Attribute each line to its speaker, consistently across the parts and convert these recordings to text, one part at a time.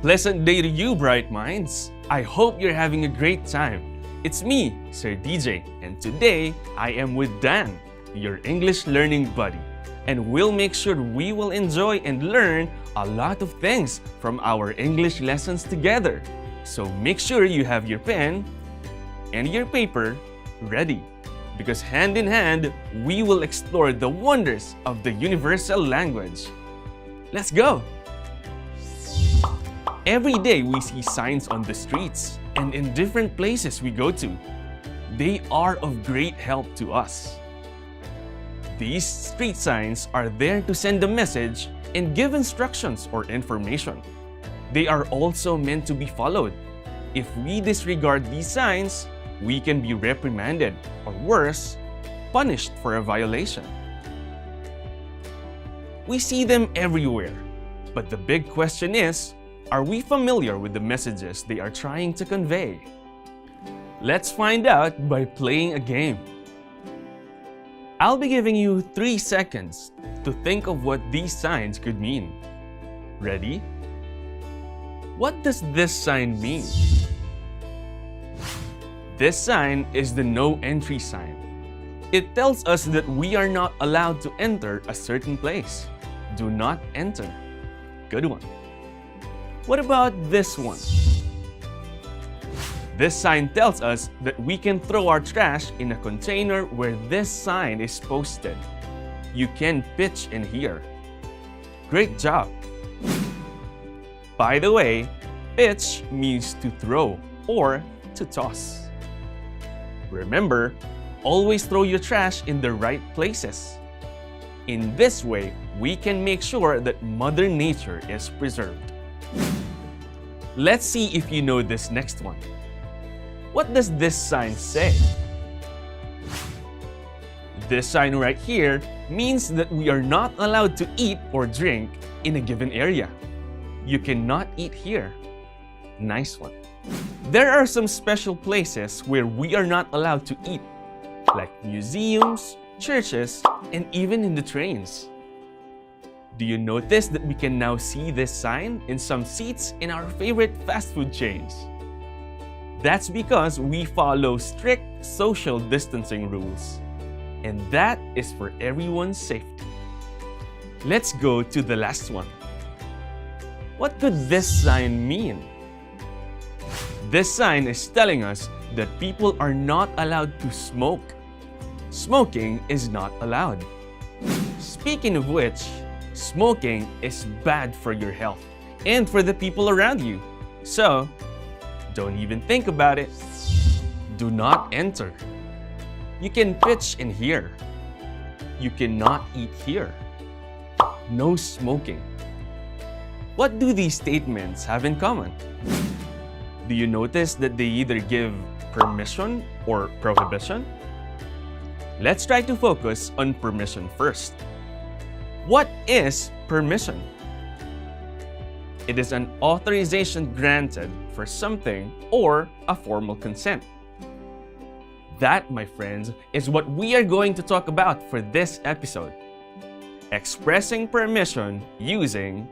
Speaker 1: pleasant day to you, bright minds. I hope you're having a great time. It's me, Sir DJ, and today I am with Dan, your English learning buddy. And we'll make sure we will enjoy and learn a lot of things from our English lessons together. So make sure you have your pen and your paper ready, because hand in hand, we will explore the wonders of the universal language. Let's go! Every day we see signs on the streets and in different places we go to. They are of great help to us. These street signs are there to send a message and give instructions or information. They are also meant to be followed. If we disregard these signs, we can be reprimanded or worse, punished for a violation. We see them everywhere, but the big question is, are we familiar with the messages they are trying to convey? Let's find out by playing a game. I'll be giving you 3 seconds to think of what these signs could mean. Ready? What does this sign mean? This sign is the no entry sign. It tells us that we are not allowed to enter a certain place. Do not enter. Good one. What about this one? This sign tells us that we can throw our trash in a container where this sign is posted. You can pitch in here. Great job! By the way, pitch means to throw or to toss. Remember, always throw your trash in the right places. In this way, we can make sure that Mother Nature is preserved. Let's see if you know this next one. What does this sign say? This sign right here means that we are not allowed to eat or drink in a given area. You cannot eat here. Nice one. There are some special places where we are not allowed to eat, like museums, churches, and even in the trains. Do you notice that we can now see this sign in some seats in our favorite fast food chains? That's because we follow strict social distancing rules. And that is for everyone's safety. Let's go to the last one. What could this sign mean? This sign is telling us that people are not allowed to smoke. Smoking is not allowed. Speaking of which, smoking is bad for your health and for the people around you. So, don't even think about it. Do not enter. You can pitch in here. You cannot eat here. No smoking. What do these statements have in common? Do you notice that they either give permission or prohibition? Let's try to focus on permission first. What is permission? It is an authorization granted for something or a formal consent. That, my friends, is what we are going to talk about for this episode. Expressing permission using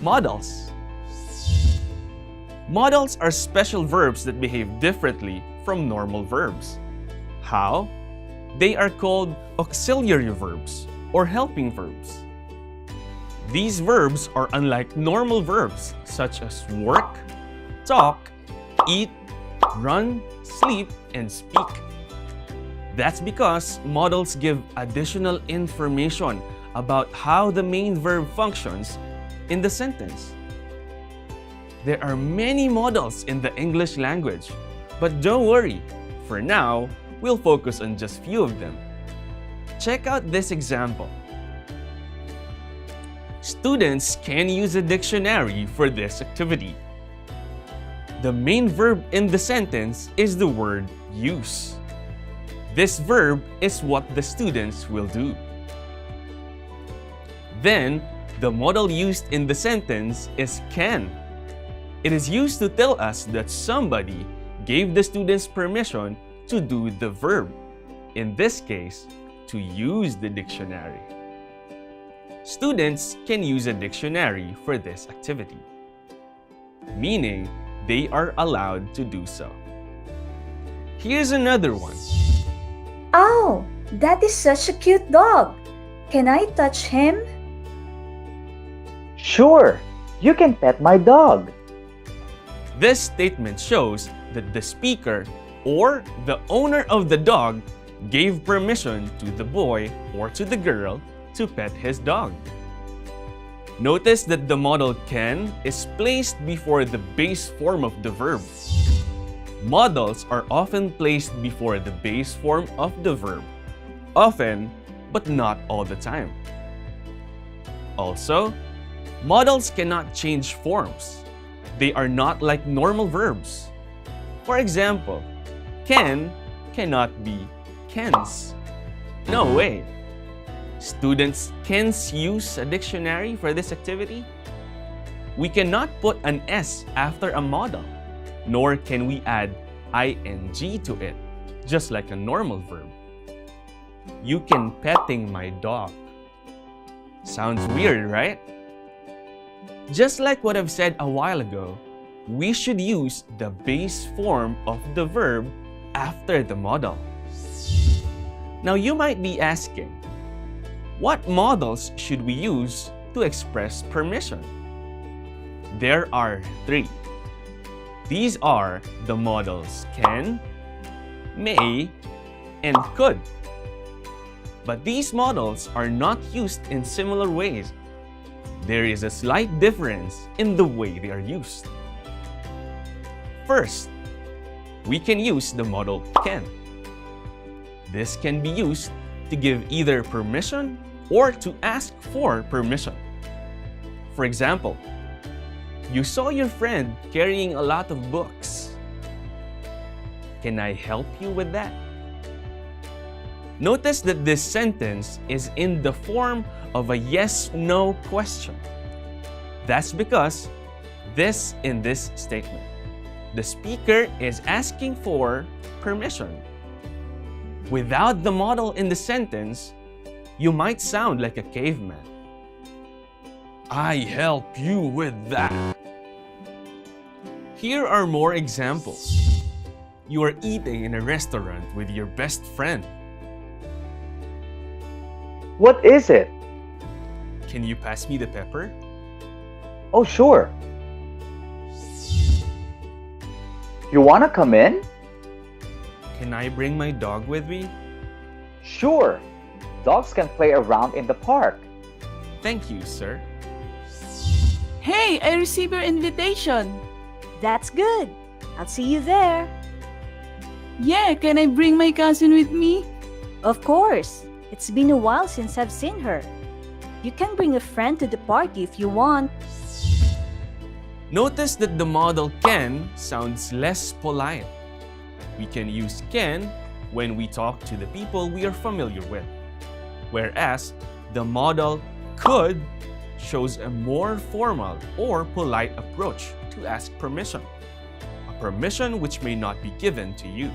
Speaker 1: modals. Modals are special verbs that behave differently from normal verbs. How? They are called auxiliary verbs or helping verbs. These verbs are unlike normal verbs such as work, talk, eat, run, sleep, and speak. That's because modals give additional information about how the main verb functions in the sentence. There are many modals in the English language, but don't worry. For now, we'll focus on just few of them. Check out this example. Students can use a dictionary for this activity. The main verb in the sentence is the word use. This verb is what the students will do. Then, the modal used in the sentence is can. It is used to tell us that somebody gave the students permission to do the verb, in this case, to use the dictionary. Students can use a dictionary for this activity. meaning they are allowed to do so. Here's another one.
Speaker 2: Oh, that is such a cute dog. Can I touch him?
Speaker 3: Sure, you can pet my dog.
Speaker 1: This statement shows that the speaker or the owner of the dog gave permission to the boy or to the girl to pet his dog. Notice that the modal can is placed before the base form of the verb. Modals are often placed before the base form of the verb, often, but not all the time. Also, modals cannot change forms. They are not like normal verbs. For example, can cannot be cans. No way. Students, can use a dictionary for this activity? We cannot put an S after a modal, nor can we add ing to it, just like a normal verb. You can petting my dog. Sounds weird, right? Just like what I've said a while ago, we should use the base form of the verb after the modal. Now you might be asking, what modals should we use to express permission? There are 3. These are the modals can, may, and could. But these modals are not used in similar ways. There is a slight difference in the way they are used. First, we can use the modal can. This can be used to give either permission or to ask for permission. For example, you saw your friend carrying a lot of books. Can I help you with that? Notice that this sentence is in the form of a yes-no question. That's because in this statement, the speaker is asking for permission. Without the modal in the sentence, you might sound like a caveman. I help you with that. Here are more examples. You are eating in a restaurant with your best friend.
Speaker 3: What is it?
Speaker 1: Can you pass me the pepper?
Speaker 3: Oh, sure. You wanna come in?
Speaker 1: Can I bring my dog with me?
Speaker 3: Sure. Dogs can play around in the park.
Speaker 1: Thank you, sir.
Speaker 4: Hey, I received your invitation.
Speaker 2: That's good. I'll see you there.
Speaker 4: Yeah, can I bring my cousin with me?
Speaker 2: Of course. It's been a while since I've seen her. You can bring a friend to the party if you want.
Speaker 1: Notice that the modal can sounds less polite. We can use can when we talk to the people we are familiar with, whereas the modal could shows a more formal or polite approach to ask permission, a permission which may not be given to you.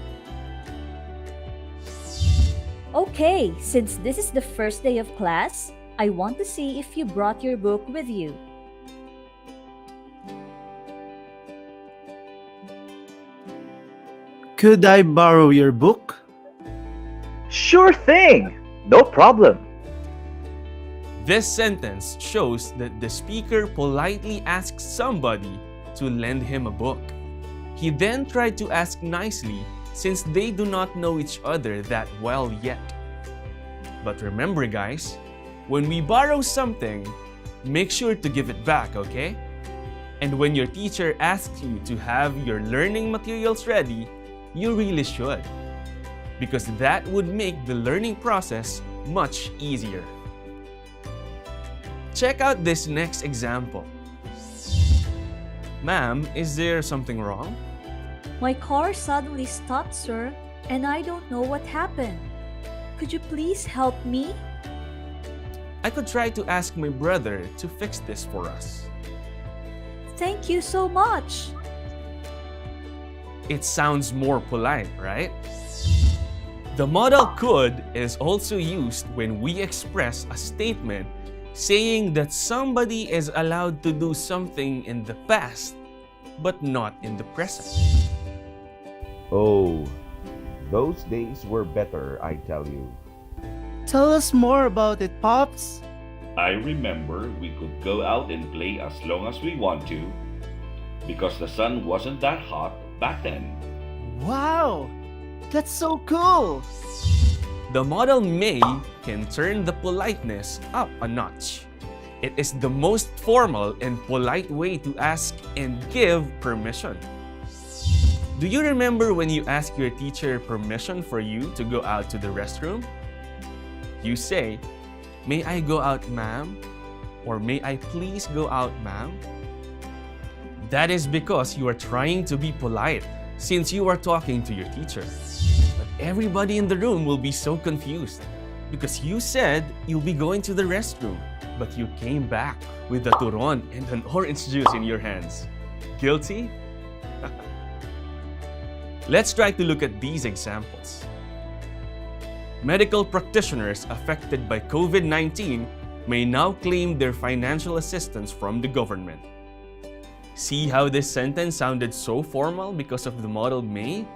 Speaker 2: Okay, since this is the first day of class, I want to see if you brought your book with you.
Speaker 5: Could I borrow your book?
Speaker 3: Sure thing. No problem.
Speaker 1: This sentence shows that the speaker politely asks somebody to lend him a book. He then tried to ask nicely since they do not know each other that well yet. But remember guys, when we borrow something, make sure to give it back, okay? And when your teacher asks you to have your learning materials ready, you really should, because that would make the learning process much easier. Check out this next example. Ma'am, is there something wrong?
Speaker 2: My car suddenly stopped, sir, and I don't know what happened. Could you please help me?
Speaker 1: I could try to ask my brother to fix this for us.
Speaker 2: Thank you so much.
Speaker 1: It sounds more polite, right? The modal could is also used when we express a statement saying that somebody is allowed to do something in the past, but not in the present.
Speaker 6: Oh, those days were better, I tell you.
Speaker 5: Tell us more about it, Pops.
Speaker 7: I remember we could go out and play as long as we want to because the sun wasn't that hot back then.
Speaker 5: Wow, that's so cool.
Speaker 1: The model may can turn the politeness up a notch. It is the most formal and polite way to ask and give permission. Do you remember when you asked your teacher permission for you to go out to the restroom? You say, "May I go out, ma'am?" Or "May I please go out, ma'am?" That is because you are trying to be polite since you are talking to your teacher. But everybody in the room will be so confused because you said you'll be going to the restroom, but you came back with a turon and an orange juice in your hands. Guilty? Let's try to look at these examples. Medical practitioners affected by COVID-19 may now claim their financial assistance from the government. See how this sentence sounded so formal because of the modal may?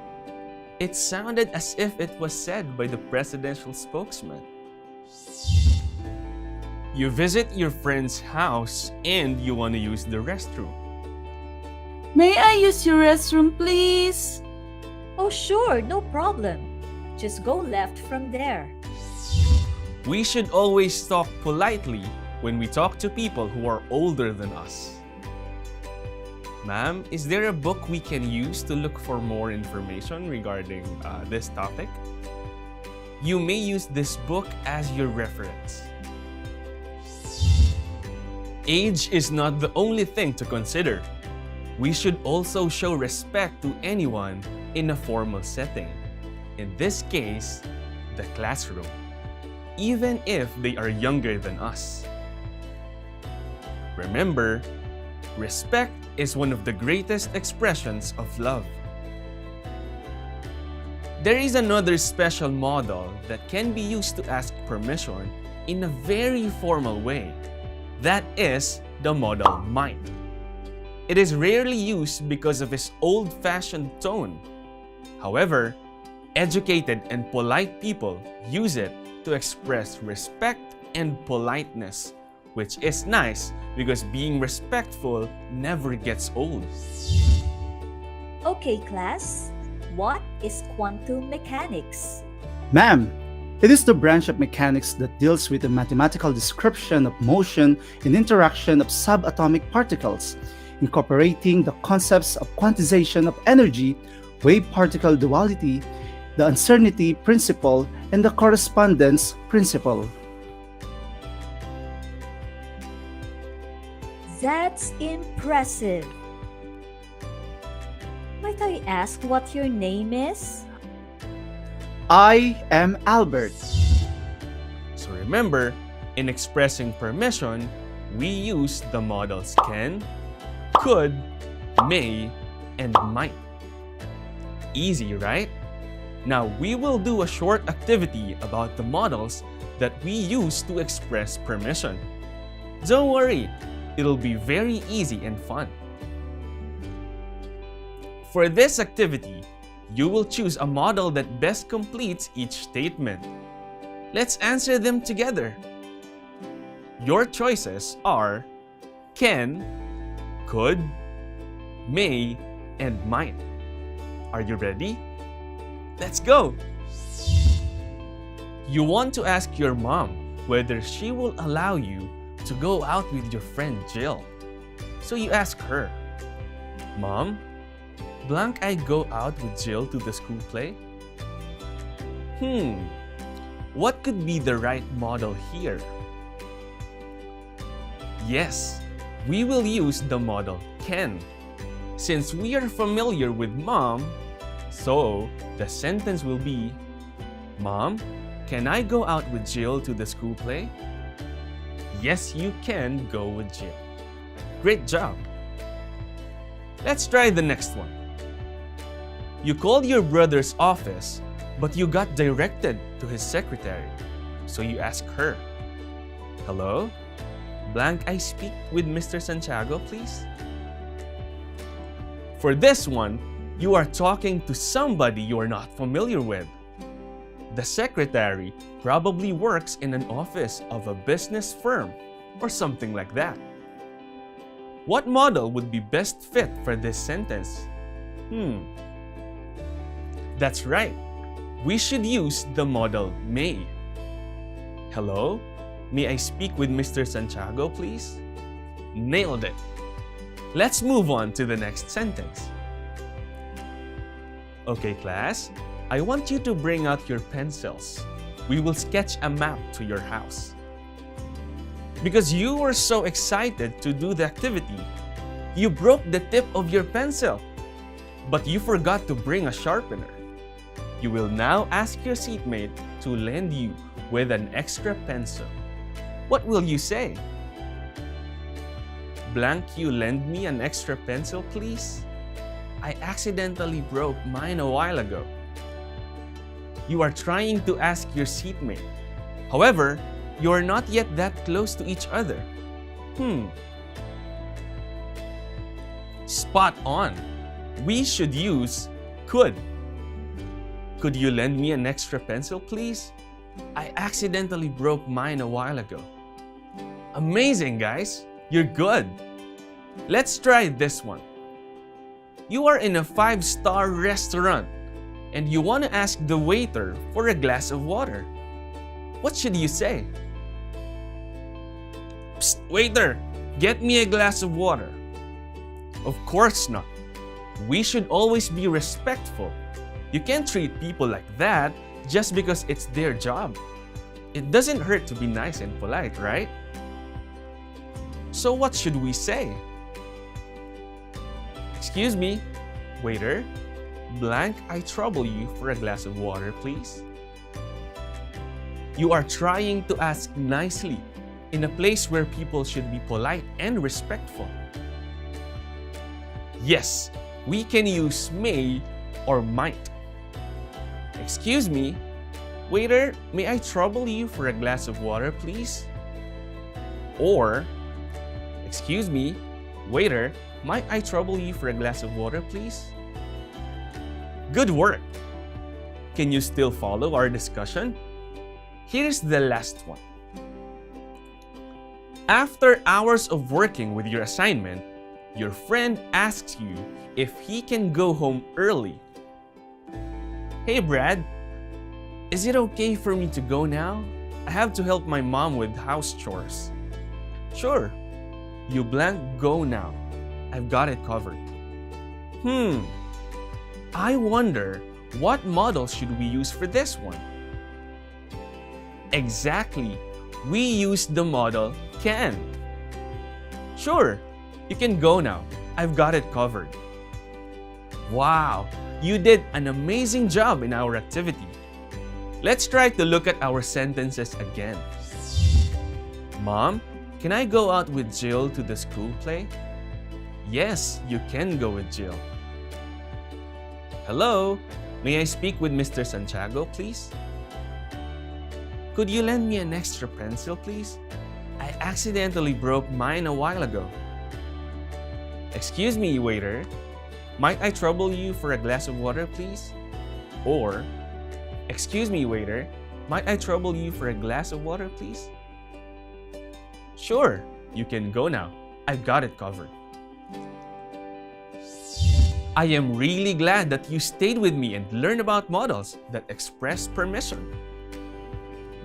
Speaker 1: It sounded as if it was said by the presidential spokesman. You visit your friend's house and you want to use the restroom.
Speaker 4: May I use your restroom, please?
Speaker 2: Oh, sure, no problem. Just go left from there.
Speaker 1: We should always talk politely when we talk to people who are older than us. Ma'am, is there a book we can use to look for more information regarding this topic? You may use this book as your reference. Age is not the only thing to consider. We should also show respect to anyone in a formal setting. In this case, the classroom, even if they are younger than us. Remember, respect is one of the greatest expressions of love. There is another special model that can be used to ask permission in a very formal way. That is the modal might. It is rarely used because of its old-fashioned tone. However, educated and polite people use it to express respect and politeness, which is nice because being respectful never gets old.
Speaker 2: Okay, class. What is quantum mechanics?
Speaker 5: Ma'am, it is the branch of mechanics that deals with the mathematical description of motion and interaction of subatomic particles, incorporating the concepts of quantization of energy, wave-particle duality, the uncertainty principle, and the correspondence principle.
Speaker 2: That's impressive. Might I ask what your name is?
Speaker 5: I am Albert.
Speaker 1: So remember, in expressing permission, we use the modals can, could, may, and might. Easy, right? Now we will do a short activity about the modals that we use to express permission. Don't worry, it'll be very easy and fun. For this activity, you will choose a modal that best completes each statement. Let's answer them together. Your choices are can, could, may, and might. Are you ready? Let's go! You want to ask your mom whether she will allow you to go out with your friend Jill. So you ask her, "Mom, blank I go out with Jill to the school play?" What could be the right modal here? Yes, we will use the modal can. Since we are familiar with mom, so the sentence will be, "Mom, can I go out with Jill to the school play?" Yes, you can go with Jill. Great job! Let's try the next one. You called your brother's office, but you got directed to his secretary. So you ask her, "Hello? Blank I speak with Mr. Santiago, please?" For this one, you are talking to somebody you are not familiar with. The secretary probably works in an office of a business firm or something like that. What modal would be best fit for this sentence? That's right. We should use the modal may. Hello? May I speak with Mr. Santiago, please? Nailed it. Let's move on to the next sentence. Okay, class. I want you to bring out your pencils. We will sketch a map to your house. Because you were so excited to do the activity, you broke the tip of your pencil, but you forgot to bring a sharpener. You will now ask your seatmate to lend you with an extra pencil. What will you say? Blank, you lend me an extra pencil, please? I accidentally broke mine a while ago. You are trying to ask your seatmate. However, you are not yet that close to each other. Spot on. We should use could. Could you lend me an extra pencil, please? I accidentally broke mine a while ago. Amazing, guys. You're good. Let's try this one. You are in a 5-star restaurant and you want to ask the waiter for a glass of water. What should you say? Psst, waiter, get me a glass of water. Of course not. We should always be respectful. You can't treat people like that just because it's their job. It doesn't hurt to be nice and polite, right? So what should we say? Excuse me, waiter, blank, I trouble you for a glass of water, please. You are trying to ask nicely in a place where people should be polite and respectful. Yes, we can use may or might. Excuse me, waiter, may I trouble you for a glass of water, please? Or, excuse me, waiter, might I trouble you for a glass of water, please? Good work! Can you still follow our discussion? Here's the last one. After hours of working with your assignment, your friend asks you if he can go home early. Hey Brad, is it okay for me to go now? I have to help my mom with house chores. Sure. You blank go now. I've got it covered. I wonder what model should we use for this one? Exactly. We use the model can. Sure. You can go now. I've got it covered. Wow, you did an amazing job in our activity. Let's try to look at our sentences again. Mom, can I go out with Jill to the school play? Yes, you can go with Jill. Hello, may I speak with Mr. Santiago, please? Could you lend me an extra pencil, please? I accidentally broke mine a while ago. Excuse me, waiter. Might I trouble you for a glass of water, please? Or, excuse me, waiter. Might I trouble you for a glass of water, please? Sure, you can go now. I've got it covered. I am really glad that you stayed with me and learned about models that express permission.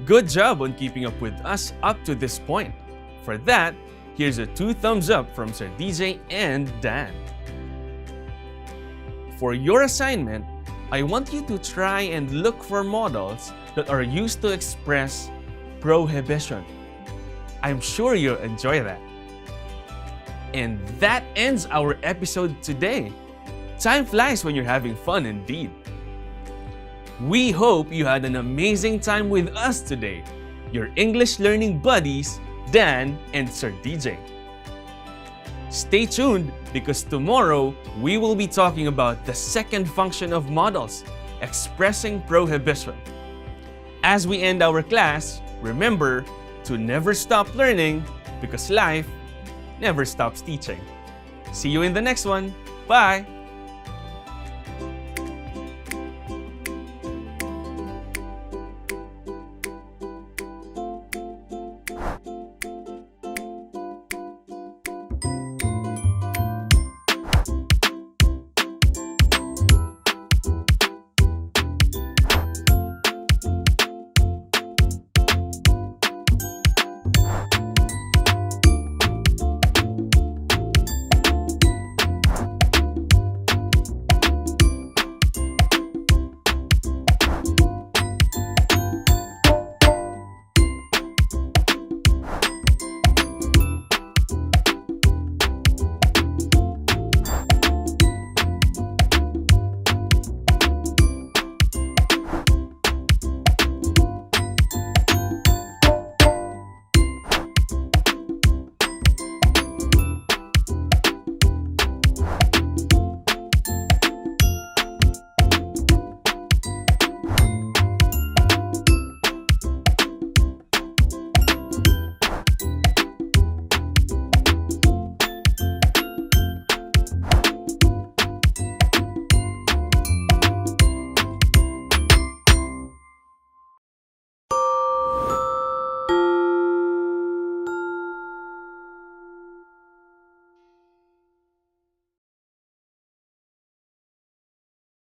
Speaker 1: Good job on keeping up with us up to this point. For that, here's a 2 thumbs up from Sir DJ and Dan. For your assignment, I want you to try and look for models that are used to express prohibition. I'm sure you'll enjoy that. And that ends our episode today. Time flies when you're having fun indeed. We hope you had an amazing time with us today, your English learning buddies, Dan and Sir DJ. Stay tuned because tomorrow we will be talking about the second function of modals, expressing prohibition. As we end our class, remember to never stop learning because life never stops teaching. See you in the next one. Bye!